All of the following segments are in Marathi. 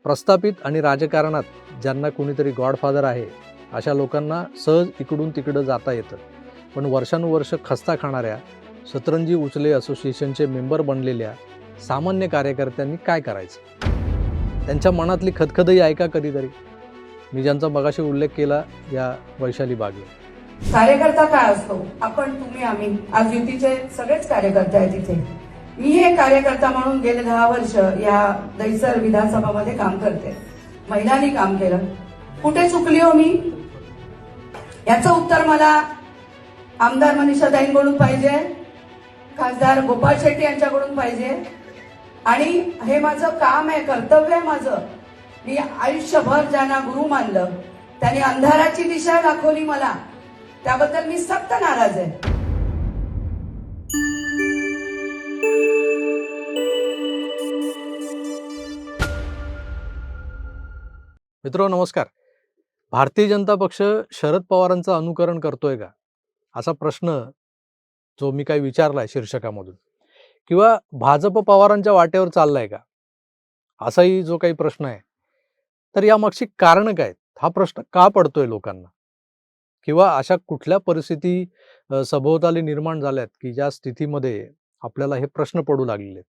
प्रस्थापित आणि राजकारणात ज्यांना कोणीतरी गॉडफादर आहे अशा लोकांना सहज इकडून तिकडं जाता येतं. पण वर्षानुवर्ष खस्ता खाणाऱ्या सतरंजी उचले असोसिएशनचे मेंबर बनलेल्या सामान्य कार्यकर्त्यांनी काय करायचं? त्यांच्या मनातली खदखदही ऐका कधीतरी. मी ज्यांचा मगाशी उल्लेख केला या वैशाली बागले. कार्यकर्ता काय असतो? आपण, तुम्ही, आम्ही आज युतीचे सगळेच कार्यकर्ते आहेत इथे. मी एक कार्यकर्ता म्हणून गेले 10 वर्ष या दहिसर विधानसभामध्ये काम करते. महिलांनी काम केलं. कुठे चुकली हो मी? याचं उत्तर मला आमदार मनीषाताईंकडून पाहिजे, खासदार गोपाळ शेट्टी यांच्याकडून पाहिजे. आणि हे माझं काम आहे, कर्तव्य आहे माझं. मी आयुष्यभर ज्यांना गुरु मानलं त्यांनी अंधाराची दिशा दाखवली मला, त्याबद्दल मी सक्त नाराज आहे. मित्रांनो नमस्कार. भारतीय जनता पक्ष शरद पवारांचं अनुकरण करतोय का, असा प्रश्न जो मी काही विचारलाय शीर्षकामधून, किंवा भाजप पवारांच्या वाटेवर चाललाय का, असाही जो काही प्रश्न आहे, तर यामागची कारणं काय, हा प्रश्न का पडतोय लोकांना, किंवा अशा कुठल्या परिस्थिती सभोवताली निर्माण झाल्यात की ज्या स्थितीमध्ये आपल्याला हे प्रश्न पडू लागलेले.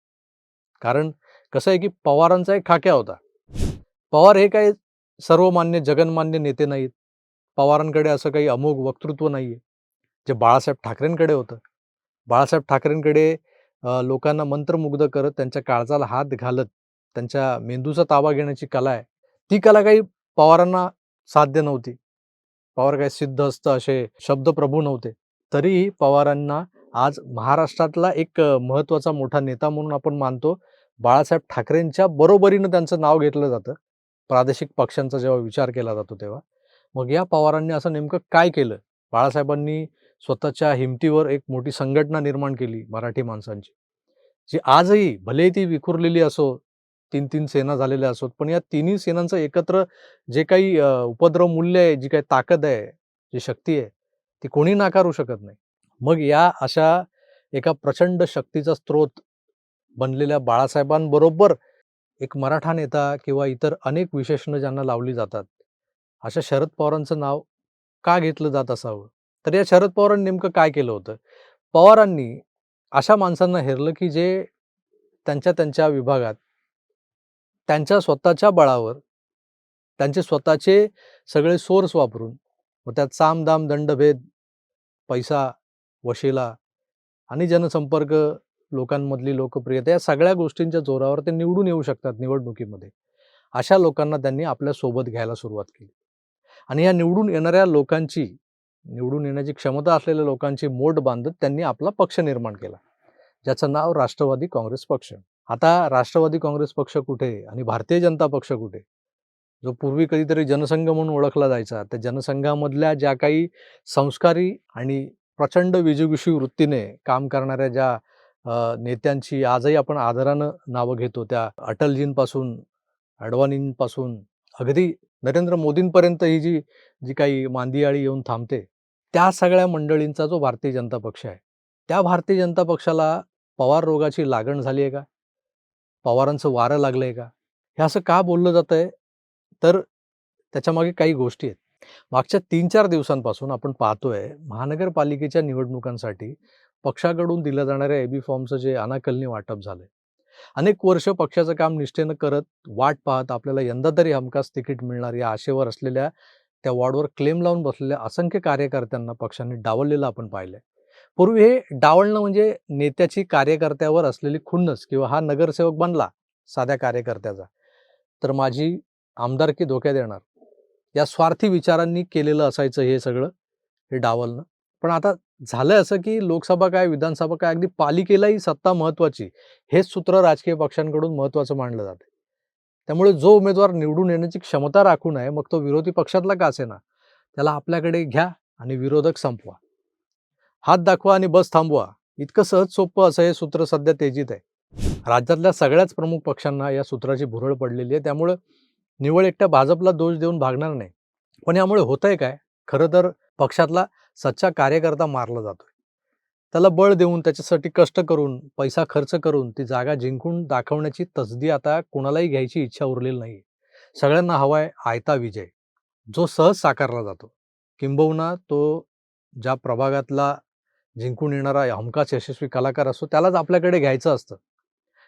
कारण कसं आहे की पवारांचा एक खाक्या होता. पवार हे काही सर्वमान्य जगन्मान्य नेते नाहीत. पवारांकडे असं काही अमोघ वक्तृत्व नाहीये जे बाळासाहेब ठाकरेंकडे होतं. बाळासाहेब ठाकरेंकडे लोकांना मंत्रमुग्ध करत, त्यांच्या काळजाला हात घालत त्यांच्या मेंदूचा ताबा घेण्याची कला आहे. ती कला काही पवारांना साध्य नव्हती. पवार काही सिद्धहस्त असे शब्दप्रभू नव्हते. तरीही पवारांना आज महाराष्ट्रातला एक महत्त्वाचा मोठा नेता म्हणून आपण मानतो. बाळासाहेब ठाकरेंच्या बरोबरीनं त्यांचं नाव घेतलं जातं प्रादेशिक पक्षांचा जेव्हा विचार केला जातो तेव्हा. मग या पवारांनी असं नेमकं काय केलं? बाळासाहेबांनी स्वतःच्या हिमतीवर एक मोठी संघटना निर्माण केली मराठी माणसांची, जी आजही भले ती विखुरलेली असो, 3-3 सेना झालेल्या असोत, पण या तिन्ही सेनांचं एकत्र जे काही उपद्रव मूल्य आहे, जी काही ताकद आहे, जी शक्ती आहे, ती कोणी नाकारू शकत नाही. मग या अशा एका प्रचंड शक्तीचा स्रोत बनलेल्या बाळासाहेबांबरोबर एक मराठा नेता किंवा इतर अनेक विशेषणं ज्यांना लावली जातात, अशा शरद पवारांचं नाव का घेतलं जात असावं? तर या शरद पवारांनी नेमकं काय केलं होतं? पवारांनी अशा माणसांना हेरलं की जे त्यांच्या विभागात त्यांच्या स्वतःच्या बळावर, त्यांचे स्वतःचे सगळे सोर्स वापरून, मग त्यात साम दाम दंडभेद, पैसा, वशिला आणि जनसंपर्क, लोकांमधली लोकप्रियता, या सगळ्या गोष्टींच्या जोरावर ते निवडून येऊ शकतात निवडणुकीमध्ये. अशा लोकांना त्यांनी आपल्या सोबत घ्यायला सुरुवात केली. आणि या निवडून येणाऱ्या लोकांची, निवडून येण्याची क्षमता असलेल्या लोकांची मोठ बांधत त्यांनी आपला पक्ष निर्माण केला, ज्याचं नाव राष्ट्रवादी काँग्रेस पक्ष. आता राष्ट्रवादी काँग्रेस पक्ष कुठे आणि भारतीय जनता पक्ष कुठे? जो पूर्वी कधीतरी जनसंघ म्हणून ओळखला जायचा, त्या जनसंघामधल्या ज्या काही संस्कारी आणि प्रचंड विजिगीषू वृत्तीने काम करणाऱ्या ज्या नेत्यांची आजही आपण आदरानं नावं घेतो, त्या अटलजींपासून, अडवाणींपासून अगदी नरेंद्र मोदींपर्यंत ही जी जी काही मांदियाळी येऊन थांबते, त्या सगळ्या मंडळींचा जो भारतीय जनता पक्ष आहे, त्या भारतीय जनता पक्षाला पवार रोगाची लागण झाली आहे का? पवारांचं वारं लागलं आहे का? हे असं का बोललं जातं आहे? तर त्याच्यामागे काही गोष्टी आहेत. मागच्या 3-4 दिवसांपासून आपण पाहतोय महानगरपालिकेच्या निवडणुकांसाठी पक्षाकडून दिल्या जाणाऱ्या एबी फॉर्मचं जे अनाकलनी वाटप झालंय. अनेक वर्ष पक्षाचं काम निष्ठेनं करत, वाट पाहत आपल्याला यंदा तरी हमखास तिकीट मिळणार या आशेवर असलेल्या, त्या वॉर्डवर क्लेम लावून बसलेल्या असंख्य कार्यकर्त्यांना पक्षाने डावललेलं आपण पाहिलंय. पूर्वी हे डावलणं म्हणजे नेत्याची कार्यकर्त्यावर असलेली खुन्नस, किंवा हा नगरसेवक बनला साध्या कार्यकर्त्याचा तर माझी आमदारकी धोक्यात येणार, या स्वार्थी विचारांनी केलेलं असायचं हे सगळं, हे डावलणं. पण आता झालंय असं की लोकसभा काय, विधानसभा काय, अगदी पालिकेलाही सत्ता महत्त्वाची, हेच सूत्र राजकीय पक्षांकडून महत्त्वाचं मानलं जातं. त्यामुळे जो उमेदवार निवडून येण्याची क्षमता राखून आहे, मग तो विरोधी पक्षातला का असेना, त्याला आपल्याकडे घ्या आणि विरोधक संपवा. हात दाखवा आणि बस थांबवा, इतकं सहज सोपं असं हे सूत्र सध्या तेजीत आहे. राज्यातल्या सगळ्याच प्रमुख पक्षांना या सूत्राची भुरळ पडलेली आहे. त्यामुळे निव्वळ एकट्या भाजपला दोष देऊन भागणार नाही. पण यामुळे होतंय काय? खरं तर पक्षातला सच्चा कार्यकर्ता मारला जातोय. त्याला बळ देऊन, त्याच्यासाठी कष्ट करून, पैसा खर्च करून ती जागा जिंकून दाखवण्याची तसदी आता कोणालाही घ्यायची इच्छा उरलेली नाही. सगळ्यांना हवाय आयता विजय, जो सहज साकारला जातो. किंबहुना तो ज्या प्रभागातला जिंकून येणारा हमखास यशस्वी कलाकार असतो त्यालाच आपल्याकडे घ्यायचं असतं.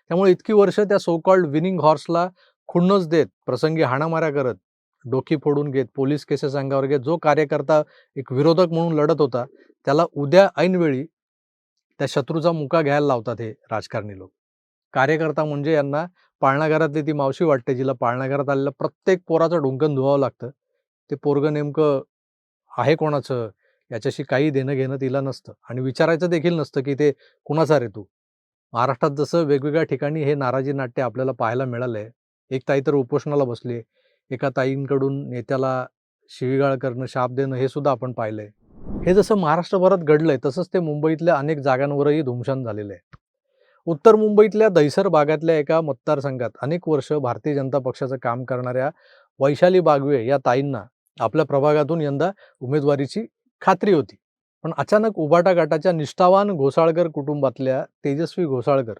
त्यामुळे इतकी वर्ष त्या सो कॉल्ड विनिंग हॉर्सला खुन्नस देत, प्रसंगी हाणामाऱ्या करत, डोकी फोडून घेत, पोलीस केसेस अंगावर घेत जो कार्यकर्ता एक विरोधक म्हणून लढत होता, त्याला उद्या ऐनवेळी त्या शत्रूचा मुका घ्यायला लावतात हे राजकारणी लोक. कार्यकर्ता म्हणजे यांना पाळणाघरातली ती मावशी वाटते, जिला पाळणाघरात आलेल्या प्रत्येक पोराचं ढुंकण धुवावं लागतं. ते पोरगं नेमकं आहे कोणाचं, याच्याशी काही देणं-घेणं तिला नसतं आणि विचारायचं देखील नसतं, की ते कुणाचा रे तू? महाराष्ट्रात जसं वेगवेगळ्या ठिकाणी हे नाराजी नाट्य आपल्याला पाहायला मिळालंय. एक ताई तर उपोषणाला बसली. एका ताईंकडून नेत्याला शिवीगाळ करणं, शाप देणं हे सुद्धा आपण पाहिलंय. हे जसं महाराष्ट्रभरात घडलंय, तसंच ते मुंबईतल्या अनेक जागांवरही धुमशान झालेलं आहे. उत्तर मुंबईतल्या दहिसर भागातल्या एका मतदारसंघात अनेक वर्ष भारतीय जनता पक्षाचं काम करणाऱ्या वैशाली बागवे या ताईंना आपल्या प्रभागातून यंदा उमेदवारीची खात्री होती. पण अचानक उभाटा गटाच्या निष्ठावान घोसाळकर कुटुंबातल्या तेजस्वी घोसाळकर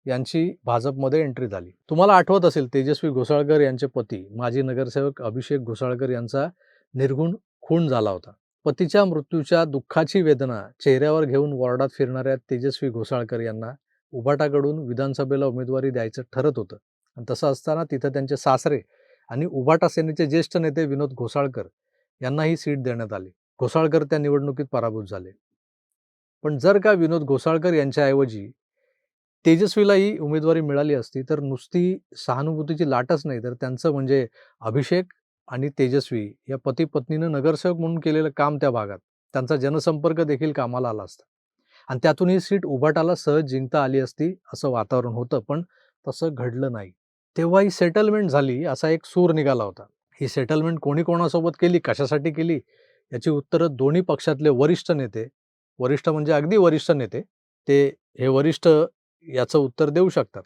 यांची भाजपमध्ये एंट्री झाली. तुम्हाला आठवत असेल, तेजस्वी घोसाळकर यांचे पती माजी नगरसेवक अभिषेक घोसाळकर यांचा निर्घृण खून झाला होता. पतीच्या मृत्यूच्या दुःखाची वेदना चेहऱ्यावर घेऊन वॉर्डात फिरणाऱ्या तेजस्वी घोसाळकर यांना उभाटाकडून विधानसभेला उमेदवारी द्यायचं ठरत होतं. आणि तसं असताना तिथं त्यांचे सासरे आणि उभाटा सेनेचे ज्येष्ठ नेते विनोद घोसाळकर यांना ही सीट देण्यात आली. घोसाळकर त्या निवडणुकीत पराभूत झाले. पण जर का विनोद घोसाळकर यांच्याऐवजी तेजस्वीला ही उमेदवारी मिळाली असती, तर नुसती सहानुभूतीची लाटच नाही, तर त्यांचं म्हणजे अभिषेक आणि तेजस्वी या पती-पत्नीनं नगरसेवक म्हणून केलेलं काम त्या भागात, त्यांचा जनसंपर्क देखील कामाला आला असता. आणि त्यातून ही सीट उभाटाला सहज जिंकता आली असती, असं वातावरण होतं. पण तसं घडलं नाही. तेव्हा ही सेटलमेंट झाली, असा एक सूर निघाला होता. ही सेटलमेंट कोणी कोणासोबत केली, कशासाठी केली, याची उत्तरं दोन्ही पक्षातले वरिष्ठ नेते, वरिष्ठ म्हणजे अगदी वरिष्ठ नेते, ते हे वरिष्ठ याचं उत्तर देऊ शकतात.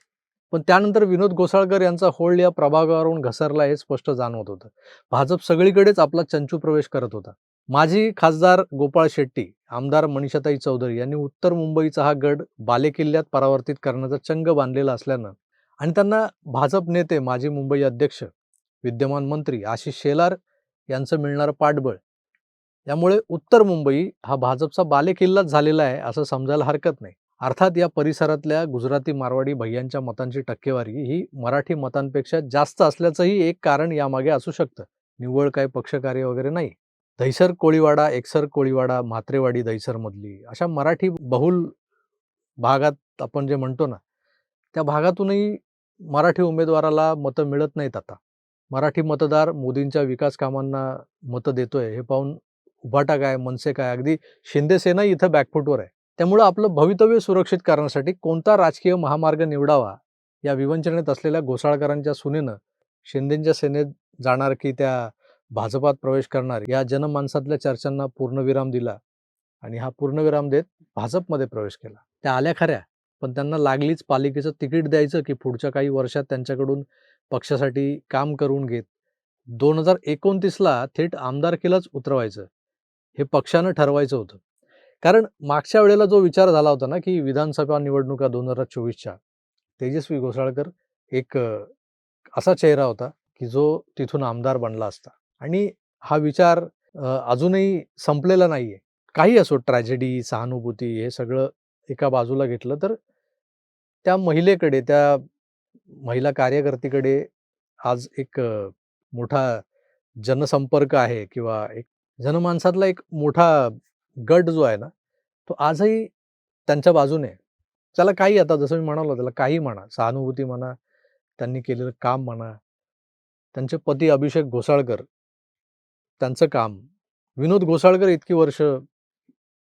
पण त्यानंतर विनोद घोसाळकर यांचा होल्ड या प्रभागावरून घसरला हे स्पष्ट जाणवत होतं. भाजप सगळीकडेच आपला चंचू प्रवेश करत होता. माजी खासदार गोपाळ शेट्टी, आमदार मनीषाताई चौधरी यांनी उत्तर मुंबईचा हा गड बालेकिल्ल्यात परावर्तित करण्याचा चंग बांधलेला असल्यानं आणि त्यांना भाजप नेते, माजी मुंबई अध्यक्ष, विद्यमान मंत्री आशिष शेलार यांचं मिळणारं पाठबळ, यामुळे उत्तर मुंबई हा भाजपचा बालेकिल्लाच झालेला आहे असं समजायला हरकत नाही. अर्थात या परिसरातल्या गुजराती मारवाडी भैयांच्या मतांची टक्केवारी ही मराठी मतांपेक्षा जास्त असल्याचंही एक कारण यामागे असू शकतं. निव्वळ काय पक्षकार्य वगैरे नाही. दहिसर कोळीवाडा, एकसर कोळीवाडा, म्हात्रेवाडी दहिसरमधली अशा मराठी बहुल भागात आपण जे म्हणतो ना, त्या भागातूनही मराठी उमेदवाराला मतं मिळत नाहीत आता. मराठी मतदार मोदींच्या विकास कामांना मतं देतोय हे पाहून उभाटा काय, मनसे काय, अगदी शिंदे सेनाही इथं बॅकफूटवर आहे. त्यामुळं आपलं भवितव्य सुरक्षित करण्यासाठी कोणता राजकीय महामार्ग निवडावा या विवंचनेत असलेल्या घोसाळकरांच्या सुनेनं शिंदेंच्या सेनेत जाणार की त्या भाजपात प्रवेश करणार या जनमानसातल्या चर्चांना पूर्णविराम दिला आणि हा पूर्णविराम देत भाजपमध्ये प्रवेश केला. त्या आल्या खऱ्या, पण त्यांना लागलीच पालिकेचं तिकीट द्यायचं की पुढच्या काही वर्षात त्यांच्याकडून पक्षासाठी काम करून घेत 2029ला थेट आमदारकीलाच उतरवायचं हे पक्षानं ठरवायचं होतं. कारण मागच्या वेळेला जो विचार झाला होता ना, की विधानसभा निवडणुका 2024च्या, तेजस्वी घोसाळकर एक असा चेहरा होता की जो तिथून आमदार बनला असता. आणि हा विचार अजूनही संपलेला नाहीये. काही असो, ट्रॅजेडी, सहानुभूती हे सगळं एका बाजूला घेतलं तर त्या महिलेकडे, त्या महिला कार्यकर्तीकडे आज एक मोठा जनसंपर्क आहे किंवा एक जनमानसातला एक मोठा गट जो आहे ना, तो आजही त्यांच्या बाजूने आहे. त्याला काही, आता जसं मी म्हणालो, त्याला काही म्हणा, सहानुभूती म्हणा, त्यांनी केलेलं काम म्हणा, त्यांचे पती अभिषेक घोसाळकर त्यांचं काम, विनोद घोसाळकर इतकी वर्ष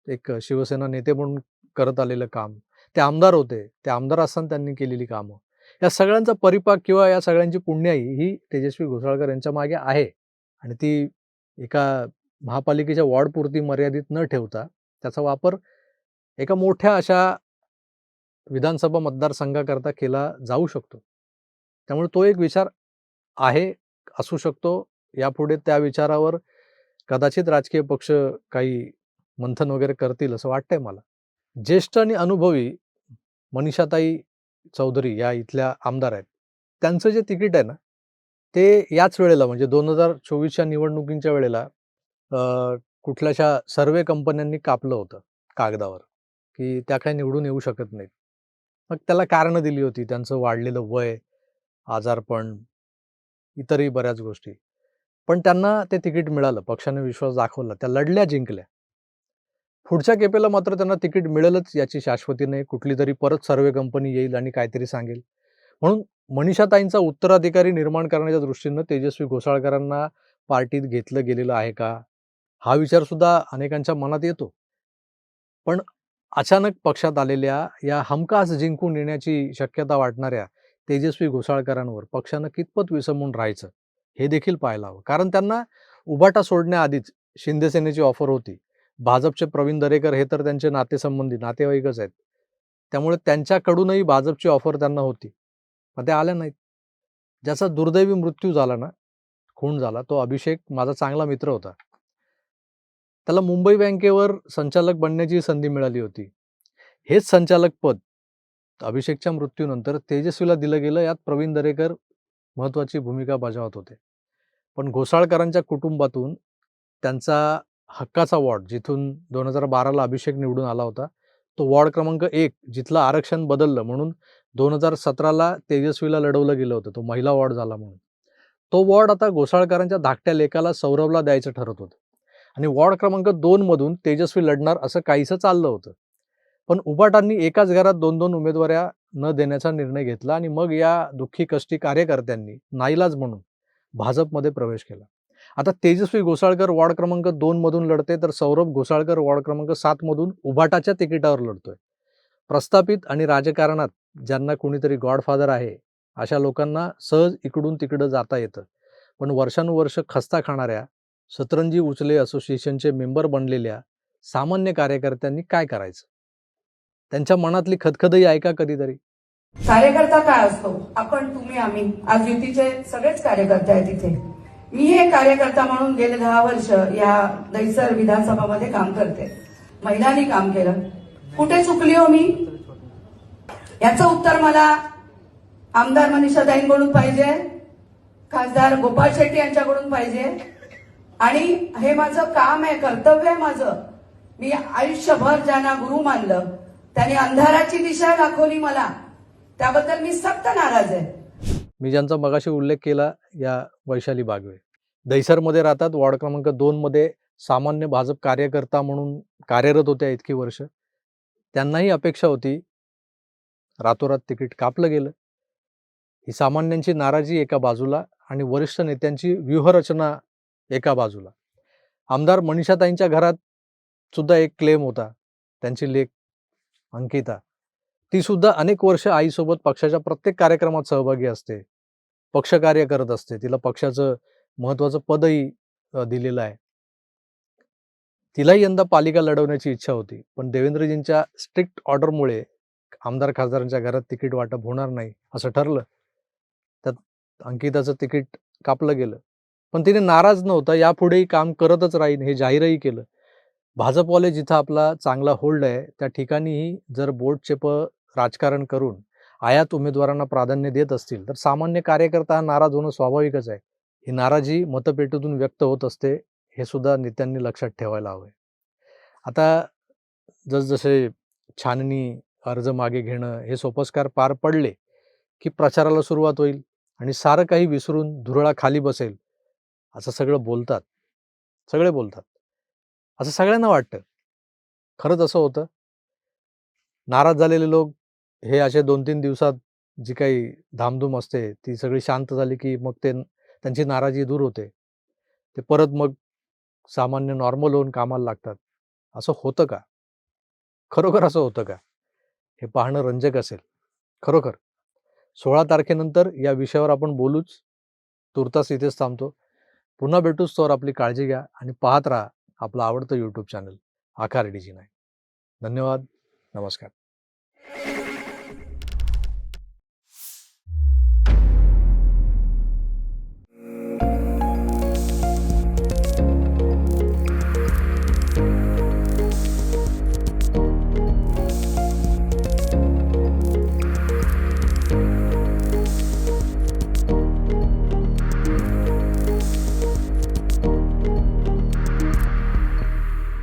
एक शिवसेना नेते म्हणून करत आलेलं काम, ते आमदार होते, ते आमदार असताना त्यांनी केलेली कामं, या सगळ्यांचा परिपाक किंवा या सगळ्यांची पुण्याई ही तेजस्वी घोसाळकर यांच्या मागे आहे. आणि ती एका महापालिकेच्या वॉर्डपुरती मर्यादित न ठेवता त्याचा वापर एका मोठ्या अशा विधानसभा मतदारसंघाकरता केला जाऊ शकतो. त्यामुळे तो एक विचार आहे, असू शकतो. यापुढे त्या विचारावर कदाचित राजकीय पक्ष काही मंथन वगैरे करतील असं वाटतंय मला. ज्येष्ठ आणि अनुभवी मनीषाताई चौधरी या इथल्या आमदार आहेत. त्यांचं जे तिकीट आहे ना, ते याच वेळेला म्हणजे 2024च्या निवडणुकींच्या वेळेला कुठल्याशा सर्व्हे कंपन्यांनी कापलं होतं कागदावर, की त्या काही निवडून येऊ शकत नाहीत. मग त्याला कारणं दिली होती. त्यांचं वाढलेलं वय, आजारपण, इतरही बऱ्याच गोष्टी. पण त्यांना ते तिकीट मिळालं. पक्षाने विश्वास दाखवला. त्या लढल्या, जिंकल्या. पुढच्या खेपेला मात्र त्यांना तिकीट मिळेलच याची शाश्वती नाही. कुठलीतरी परत सर्व्हे कंपनी येईल आणि काहीतरी सांगेल. म्हणून मनीषाताईंचा उत्तराधिकारी निर्माण करण्याच्या दृष्टीनं तेजस्वी घोसाळकरांना पार्टीत घेतलं गेलेलं आहे का? हा विचार सुद्धा अनेकांच्या मनात येतो. पण अचानक पक्षात आलेल्या या हमखास जिंकून येण्याची शक्यता वाटणाऱ्या तेजस्वी घोसाळकरांवर पक्षानं कितपत विसंबून राहायचं, हे देखील पाहायला हवं. कारण त्यांना उभाटा सोडण्याआधीच शिंदेसेनेची ऑफर होती. भाजपचे प्रवीण दरेकर हे तर त्यांचे नातेसंबंधी, नातेवाईकच आहेत. त्यामुळे त्यांच्याकडूनही भाजपची ऑफर त्यांना होती. पण त्या आल्या नाहीत. ज्याचा दुर्दैवी मृत्यू झाला ना, खून झाला, तो अभिषेक माझा चांगला मित्र होता. त्याला मुंबई बँकेवर संचालक बनण्याची संधी मिळाली होती. हेच संचालक पद अभिषेकच्या मृत्यूनंतर तेजस्वीला दिलं गेलं. यात प्रवीण दरेकर महत्त्वाची भूमिका बजावत होते. पण घोसाळकरांच्या कुटुंबातून त्यांचा हक्काचा वॉर्ड, जिथून 2012ला अभिषेक निवडून आला होता, तो वॉर्ड क्रमांक 1 जिथलं आरक्षण बदललं म्हणून 2017ला तेजस्वीला लढवलं गेलं होतं. तो महिला वॉर्ड झाला म्हणून. तो वॉर्ड आता घोसाळकरांच्या धाकट्या लेकाला सौरभला द्यायचं ठरत होतं. आणि वॉर्ड क्रमांक 2 मधून तेजस्वी लढणार असं काहीसं चाललं होतं. पण उभाटांनी एकाच घरात 2-2 उमेदवाऱ्या न देण्याचा निर्णय घेतला आणि मग या दुःखी कष्टी कार्यकर्त्यांनी नाईलाज म्हणून भाजपमध्ये प्रवेश केला. आता तेजस्वी घोसाळकर वॉर्ड क्रमांक 2 मधून लढते, तर सौरभ घोसाळकर वॉर्ड क्रमांक 7 मधून उभाटाच्या तिकिटावर लढतोय. प्रस्थापित आणि राजकारणात ज्यांना कुणीतरी गॉडफादर आहे, अशा लोकांना सहज इकडून तिकडं जाता येतं. पण वर्षानुवर्ष खस्ता खाणाऱ्या सतरंजी उचले असोसिएशनचे मेंबर बनलेल्या सामान्य कार्यकर्त्यांनी काय करायचं? त्यांच्या मनातली खदखदही ऐका कधीतरी. कार्यकर्ता काय असतो? आपण, तुम्ही, आम्ही, आज युतीचे सगळेच कार्यकर्ते आहेत तिथे. मी हे कार्यकर्ता म्हणून गेले 10 वर्ष या दैसर विधानसभामध्ये काम करते. महिलांनी काम केलं. कुठे चुकली हो मी? याचं उत्तर मला आमदार मनीषाताईंकडून पाहिजे, खासदार गोपाळ शेट्टी यांच्याकडून पाहिजे. आणि हे माझं काम आहे, कर्तव्य आहे माझं. मी आयुष्यभर ज्यांना गुरु मानलं, त्यांनी अंधाराची दिशा दाखवली मला, त्याबद्दल मी सक्त नाराज आहे. मी ज्यांचा मगाशी उल्लेख केला, या वैशाली बागवे दैसरमध्ये राहतात. वॉर्ड क्रमांक 2 मध्ये सामान्य भाजप कार्यकर्ता म्हणून कार्यरत होत्या इतकी वर्ष. त्यांनाही अपेक्षा होती, रातोरात तिकीट कापलं गेलं. ही सामान्यांची नाराजी एका बाजूला आणि वरिष्ठ नेत्यांची व्यूहरचना एका बाजूला. आमदार मनीषाताईंच्या घरात सुद्धा एक क्लेम होता. त्यांची लेक अंकिता, ती सुद्धा अनेक वर्ष आईसोबत पक्षाच्या प्रत्येक कार्यक्रमात सहभागी असते, पक्षकार्य करत असते. तिला पक्षाचं महत्त्वाचं पदही दिलेलं आहे. तिलाही यंदा पालिका लढवण्याची इच्छा होती. पण देवेंद्रजींच्या स्ट्रिक्ट ऑर्डरमुळे आमदार खासदारांच्या घरात तिकीट वाटप होणार नाही असं ठरलं. त्यात अंकिताचं तिकीट कापलं गेलं. पण तिने नाराज न होता यापुढेही काम करतच राहीन हे जाहीरही केलं. भाजपवाले जिथं आपला चांगला होल्ड आहे, त्या ठिकाणीही जर बोटचेपं राजकारण करून आयात उमेदवारांना प्राधान्य देत असतील, तर सामान्य कार्यकर्ता हा नाराज होणं स्वाभाविकच आहे. ही नाराजी मतपेटीतून व्यक्त होत असते, हे सुद्धा नेत्यांनी लक्षात ठेवायला हवं. आता जसजसे छाननी, अर्ज मागे घेणं हे सोपस्कार पार पडले, की प्रचाराला सुरुवात होईल आणि सारं काही विसरून धुरळा खाली बसेल, असं सगळं बोलतात. सगळे बोलतात. असं सगळ्यांना वाटतं. खरंच असं होतं? नाराज झालेले लोक हे असे 2-3 दिवसात जी काही धामधूम असते, ती सगळी शांत झाली, की मग त्यांची नाराजी दूर होते. ते परत मग सामान्य नॉर्मल होऊन कामाला लागतात. असं होतं का? खरोखर असं होतं का? हे पाहणं रंजक असेल. खरोखर. 16 तारखेनंतर या विषयावर आपण बोलूच. तूर्तास इथेच थांबतो. पुन्हा भेटूच, तोवर आपली काळजी घ्या आणि पाहत राहा आपलं आवडतं YouTube चॅनल आकार डीजी9. धन्यवाद. नमस्कार.